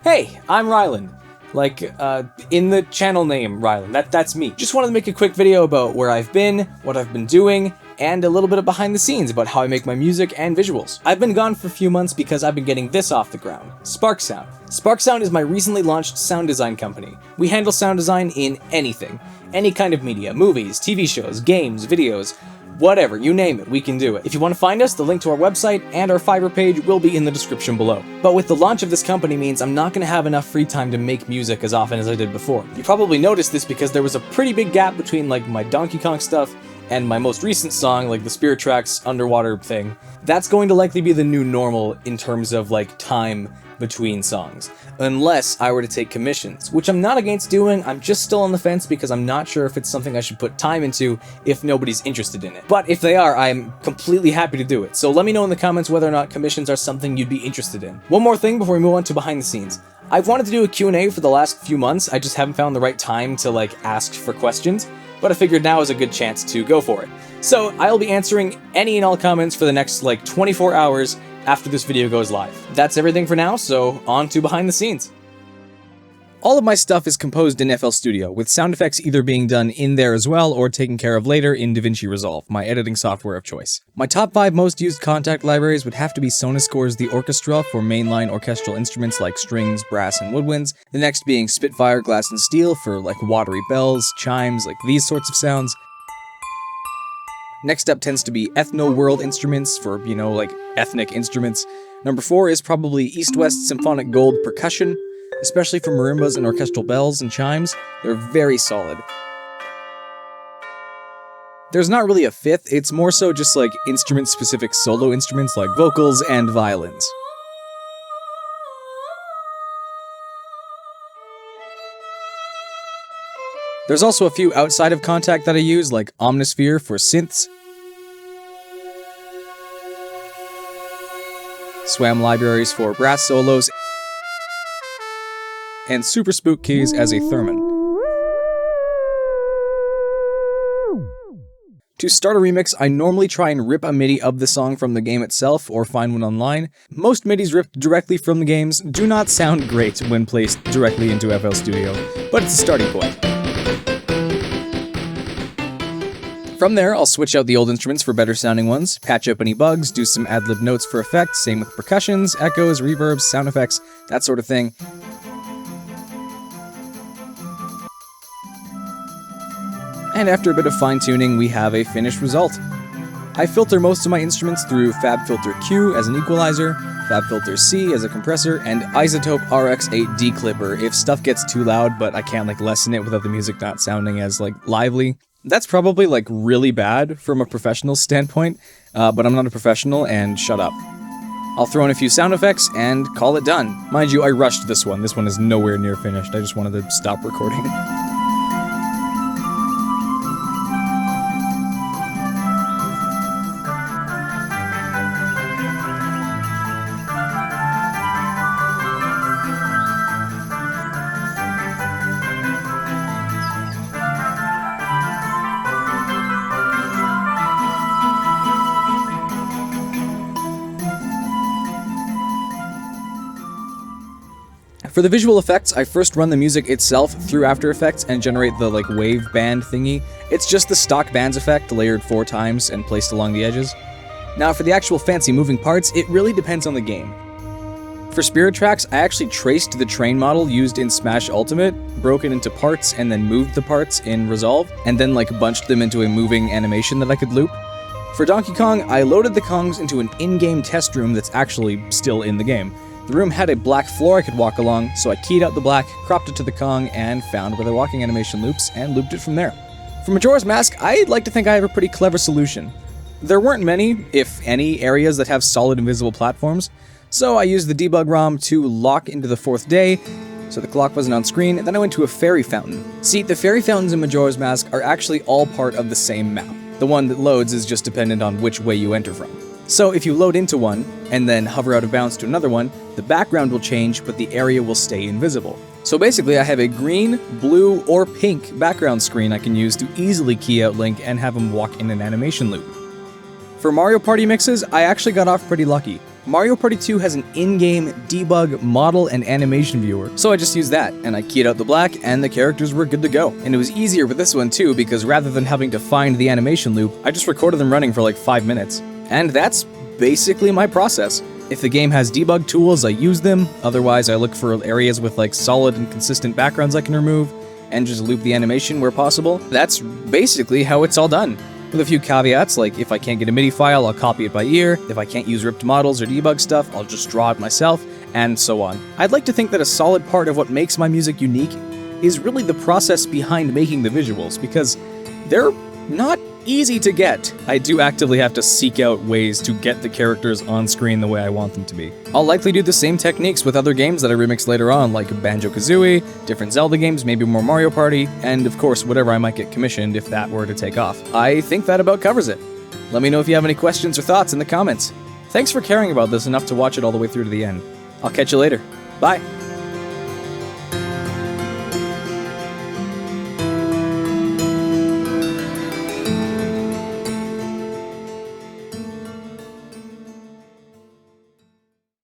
Hey, I'm Ryland. Like, in the channel name, Ryland. That's me. Just wanted to make a quick video about where I've been, what I've been doing, and a little bit of behind the scenes about how I make my music and visuals. I've been gone for a few months because I've been getting this off the ground. SparkSound. SparkSound is my recently launched sound design company. We handle sound design in anything. Any kind of media, movies, TV shows, games, videos, whatever, you name it, we can do it. If you want to find us, the link to our website and our Fiverr page will be in the description below. But with the launch of this company means I'm not going to have enough free time to make music as often as I did before. You probably noticed this because there was a pretty big gap between like my Donkey Kong stuff and my most recent song, like the Spirit Tracks underwater thing. That's going to likely be the new normal in terms of like time between songs, unless I were to take commissions, which I'm not against doing. I'm just still on the fence because I'm not sure if it's something I should put time into if nobody's interested in it. But if they are, I'm completely happy to do it. So let me know in the comments whether or not commissions are something you'd be interested in. One more thing before we move on to behind the scenes. I've wanted to do a Q&A for the last few months. I just haven't found the right time to like ask for questions, but I figured now is a good chance to go for it. So I'll be answering any and all comments for the next like 24 hours after this video goes live. That's everything for now, so on to behind the scenes. All of my stuff is composed in FL Studio, with sound effects either being done in there as well or taken care of later in DaVinci Resolve, my editing software of choice. My top 5 most used contact libraries would have to be Sonoscore's The Orchestra for mainline orchestral instruments like strings, brass, and woodwinds, the next being Spitfire Glass and Steel for like watery bells, chimes, like these sorts of sounds. Next up tends to be Ethno World Instruments for, you know, like ethnic instruments. Number 4 is probably East West Symphonic Gold Percussion, especially for marimbas and orchestral bells and chimes. They're very solid. There's not really a 5th, it's more so just like instrument-specific solo instruments like vocals and violins. There's also a few outside of Kontakt that I use, like Omnisphere for synths, Swam libraries for brass solos, and Super Spook keys as a theremin. To start a remix, I normally try and rip a MIDI of the song from the game itself or find one online. Most MIDIs ripped directly from the games do not sound great when placed directly into FL Studio, but it's a starting point. From there, I'll switch out the old instruments for better sounding ones, patch up any bugs, do some ad-lib notes for effect, same with percussions, echoes, reverbs, sound effects, that sort of thing. And after a bit of fine-tuning, we have a finished result. I filter most of my instruments through FabFilter Q as an equalizer, FabFilter C as a compressor, and Isotope RX8 declipper if stuff gets too loud but I can't like lessen it without the music not sounding as like lively. That's probably like really bad from a professional standpoint, but I'm not a professional and shut up. I'll throw in a few sound effects and call it done. Mind you, I rushed this one. This one is nowhere near finished. I just wanted to stop recording. For the visual effects, I first run the music itself through After Effects and generate the like wave band thingy. It's just the stock bands effect layered 4 times and placed along the edges. Now for the actual fancy moving parts, it really depends on the game. For Spirit Tracks, I actually traced the train model used in Smash Ultimate, broke it into parts, and then moved the parts in Resolve, and then like bunched them into a moving animation that I could loop. For Donkey Kong, I loaded the Kongs into an in-game test room that's actually still in the game. The room had a black floor I could walk along, so I keyed out the black, cropped it to the Kong, and found where the walking animation loops, and looped it from there. For Majora's Mask, I'd like to think I have a pretty clever solution. There weren't many, if any, areas that have solid invisible platforms, so I used the debug ROM to lock into the 4th day, so the clock wasn't on screen, and then I went to a fairy fountain. See, the fairy fountains in Majora's Mask are actually all part of the same map. The one that loads is just dependent on which way you enter from. So if you load into one, and then hover out of bounds to another one, the background will change, but the area will stay invisible. So basically I have a green, blue, or pink background screen I can use to easily key out Link and have him walk in an animation loop. For Mario Party mixes, I actually got off pretty lucky. Mario Party 2 has an in-game debug, model, and animation viewer, so I just used that, and I keyed out the black, and the characters were good to go. And it was easier with this one too, because rather than having to find the animation loop, I just recorded them running for like 5 minutes. And that's basically my process. If the game has debug tools, I use them, otherwise I look for areas with like solid and consistent backgrounds I can remove, and just loop the animation where possible. That's basically how it's all done. With a few caveats, like if I can't get a MIDI file, I'll copy it by ear. If I can't use ripped models or debug stuff, I'll just draw it myself, and so on. I'd like to think that a solid part of what makes my music unique is really the process behind making the visuals, because they're not easy to get. I do actively have to seek out ways to get the characters on screen the way I want them to be. I'll likely do the same techniques with other games that I remix later on, like Banjo-Kazooie, different Zelda games, maybe more Mario Party, and of course whatever I might get commissioned if that were to take off. I think that about covers it. Let me know if you have any questions or thoughts in the comments. Thanks for caring about this enough to watch it all the way through to the end. I'll catch you later. Bye!